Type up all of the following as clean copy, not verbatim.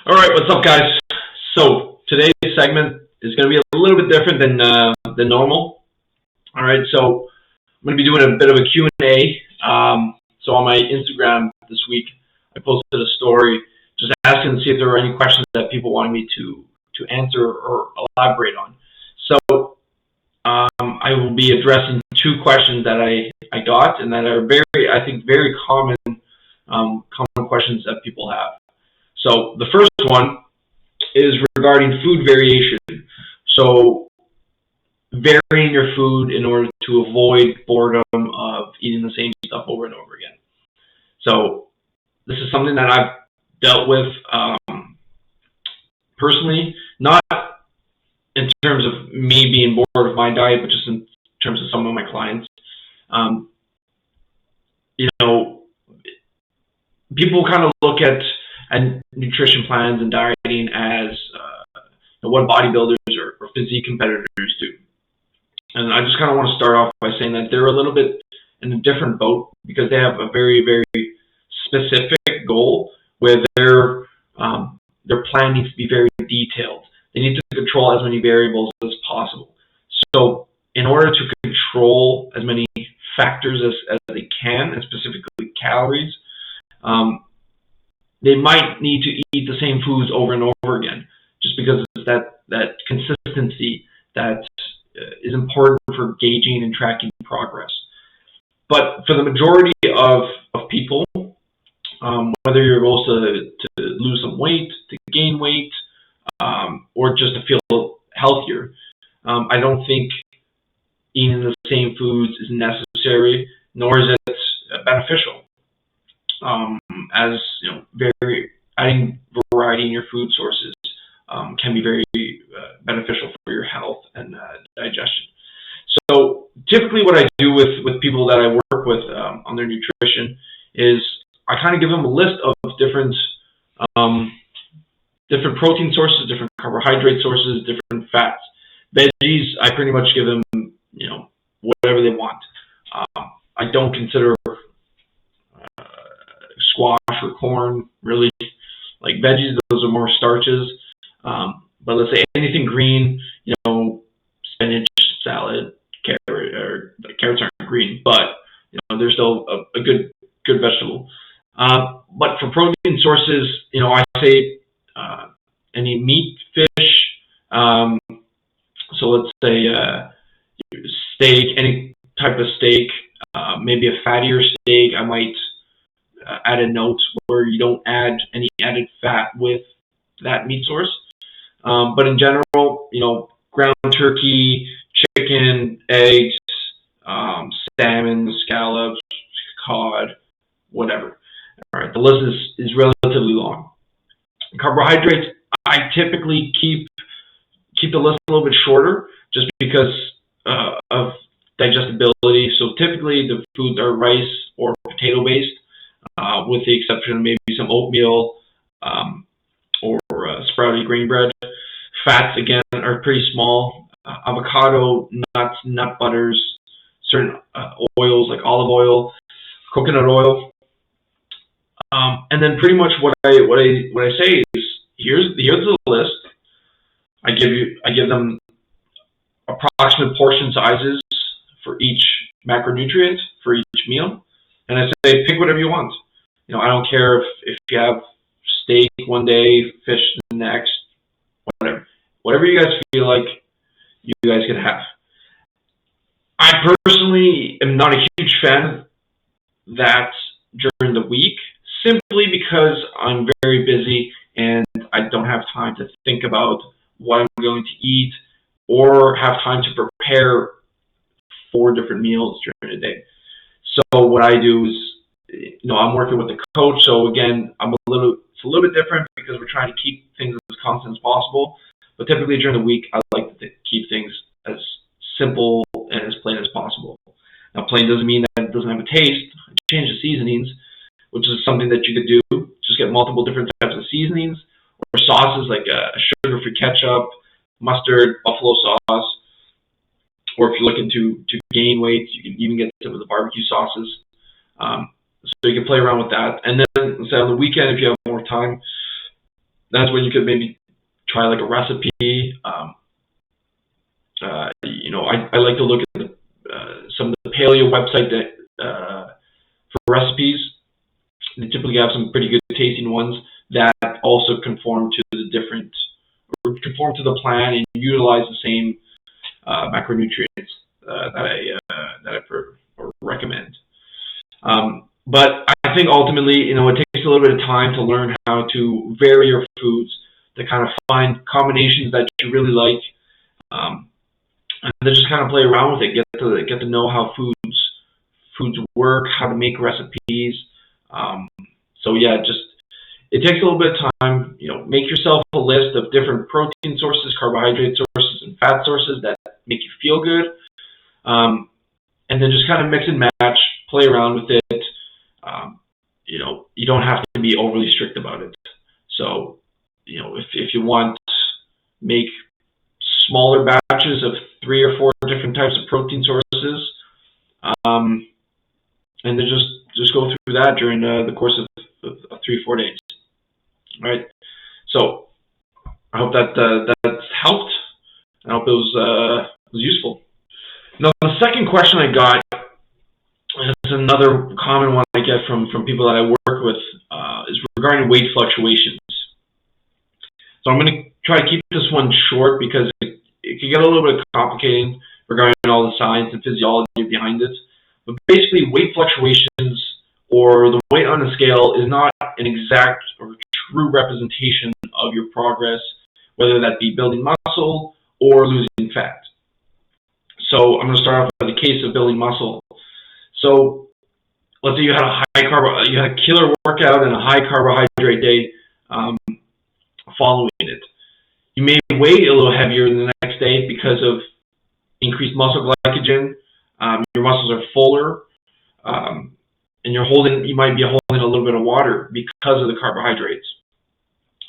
All right, what's up, guys? So today's segment is going to be a little bit different than normal. All right, so I'm going to be doing a bit of a Q&A. So on my Instagram this week, I posted a story just asking to see if there were any questions that people wanted me to answer or elaborate on. So I will be addressing two questions that I got and that are very common questions that people have. So the first one is regarding food variation. So varying your food in order to avoid boredom of eating the same stuff over and over again. So this is something that I've dealt with personally, not in terms of me being bored of my diet, but just in terms of some of my clients. People kind of look at nutrition plans and dieting as what bodybuilders or physique competitors do. And I just kind of want to start off by saying that they're a little bit in a different boat because they have a very, very specific goal where their plan needs to be very detailed. They need to control as many variables as possible. So in order to control as many factors as they can, and specifically calories, they might need to eat the same foods over and over again, just because it's that consistency that is important for gauging and tracking progress. But for the majority of people, whether your goal is to lose some weight, to gain weight, or just to feel healthier, I don't think eating the same foods is necessary, nor is it beneficial. Adding variety in your food sources can be very beneficial for your health and digestion. So typically what I do with people that I work with on their nutrition is I kind of give them a list of different protein sources, different carbohydrate sources, different fats. Veggies, I pretty much give them whatever they want. I don't consider squash or corn really like veggies. Those are more starches. But let's say anything green, spinach, salad, carrot, or carrots aren't green, but they're still a good vegetable. But for protein sources, I say any meat, fish. So let's say steak, any type of steak, maybe a fattier steak. I might add a note where you don't add any added fat with that meat source. But in general, ground turkey, chicken, eggs, salmon, scallops, cod, whatever. All right, the list is relatively long. Carbohydrates, I typically keep the list a little bit shorter just because of digestibility. So typically the foods are rice or potato based, with the exception of maybe some oatmeal or sprouted grain bread. Fats, again, are pretty small. Avocado, nuts, nut butters, certain oils like olive oil, coconut oil. And then pretty much what I say is here's the list. I give them approximate portion sizes for each macronutrient for each meal, and I say pick whatever you want. I don't care if you have steak one day, fish the next, whatever you guys feel like you guys can have. I personally am not a huge fan of that during the week, simply because I'm very busy and I don't have time to think about what I'm going to eat or have time to prepare 4 different meals during the day. So what I do is, I'm working with a coach. So again, it's a little bit different because we're trying to keep things as constant as possible. But typically during the week, I like to keep things as simple and as plain as possible. Now, plain doesn't mean that it doesn't have a taste. I change the seasonings, which is something that you could do. Just get multiple different types of seasonings or sauces like a sugar-free ketchup, mustard, buffalo sauce. Or if you're looking to gain weight, you can even get some of the barbecue sauces. So you can play around with that. And then, say on the weekend, if you have more time, that's when you could maybe try like a recipe. I like to look at some of the paleo website that for recipes. They typically have some pretty good tasting ones that also conform to the plan and utilize the same macronutrients that I recommend. But I think ultimately, it takes a little bit of time to learn how to vary your foods, to kind of find combinations that you really like, and then just kind of play around with it. Get to know how foods work, how to make recipes. So yeah, it takes a little bit of time. Make yourself a list of different protein sources, carbohydrate sources, and fat sources that make you feel good, and then just kind of mix and match, play around with it. You don't have to be overly strict about it. So, if you want, make smaller batches of 3 or 4 different types of protein sources, and then just go through that during the course of 3 or 4 days. All right. So I hope that's helped. I hope it was useful. Now, the second question I got is another common one I get from people that I work with, is regarding weight fluctuations. So I'm going to try to keep this one short because it can get a little bit complicated regarding all the science and physiology behind it. But basically, weight fluctuations, or the weight on the scale, is not an exact or true representation of your progress, whether that be building muscle or losing fat. So I'm going to start off with the case of building muscle. So let's say you had a killer workout and a high carbohydrate day following it. You may weigh a little heavier the next day because of increased muscle glycogen. Your muscles are fuller, and you might be holding a little bit of water because of the carbohydrates.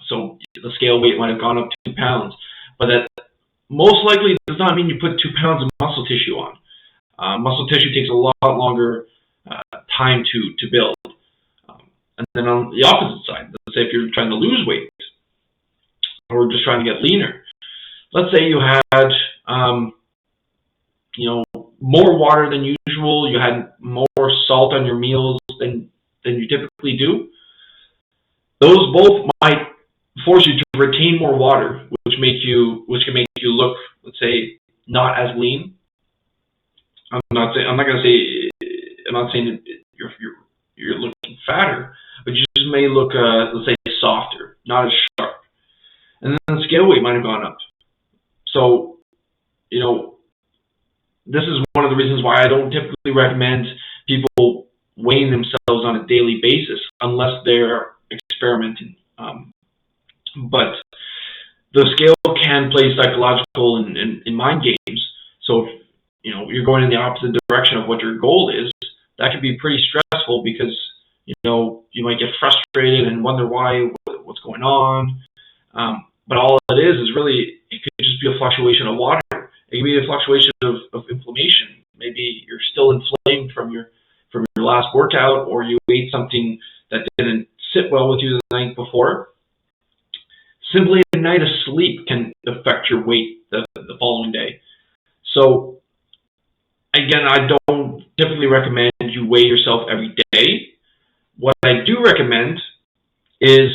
So the scale weight might have gone up 2 pounds, but that most likely does not mean you put 2 pounds of muscle tissue on. Muscle tissue takes a lot longer time to build. And then on the opposite side, let's say if you're trying to lose weight or just trying to get leaner, let's say you had more water than usual, you had more salt on your meals than you typically do. Those both might force you to retain more water, which can make you look, let's say, not as lean. I'm not saying that you're looking fatter, but you just may look, let's say, softer, not as sharp. And then the scale weight might have gone up. So, this is one of the reasons why I don't typically recommend people weighing themselves on a daily basis unless they're experimenting. But the scale can play psychological and mind games. So if you're going in the opposite direction of what your goal is, that could be pretty stressful because you might get frustrated and wonder what's going on. But all it is really, it could just be a fluctuation of water. It could be a fluctuation of inflammation. Maybe you're still inflamed from your last workout, or you ate something that didn't sit well with you the night before. Simply a night of sleep can affect your weight the following day. So again, I don't typically recommend you weigh yourself every day. What I do recommend is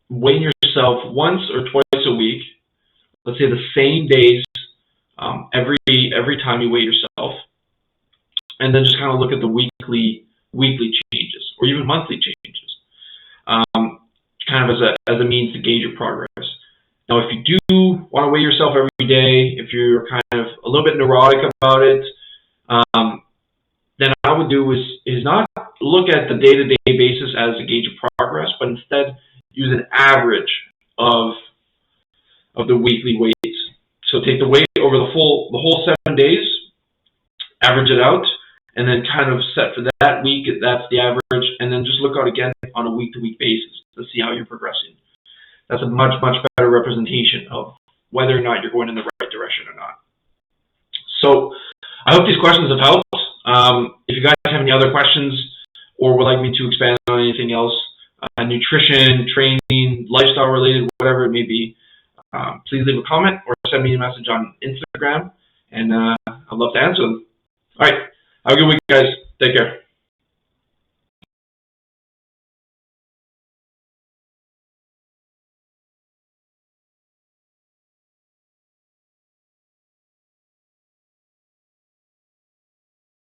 weighing yourself once or twice a week. Let's say the same days, every time you weigh yourself, and then just kind of look at the weekly changes or even monthly changes, kind of as a means to gauge your progress. Now, if you do want to weigh yourself every day, if you're kind of a little bit neurotic about it, then I would do is not look at the day-to-day basis as a gauge of progress, but instead use an average of the weekly weights. So take the weight over the whole 7 days, average it out, and then kind of set for that week, that's the average, and then just look out again on a week-to-week basis to see how you're progressing. That's a much, much better representation of whether or not you're going in the right direction or not. So I hope these questions have helped. If you guys have any other questions or would like me to expand on anything else, nutrition, training, lifestyle related, whatever it may be, please leave a comment or send me a message on Instagram, and I'd love to answer them. All right. Have a good week, guys. Take care.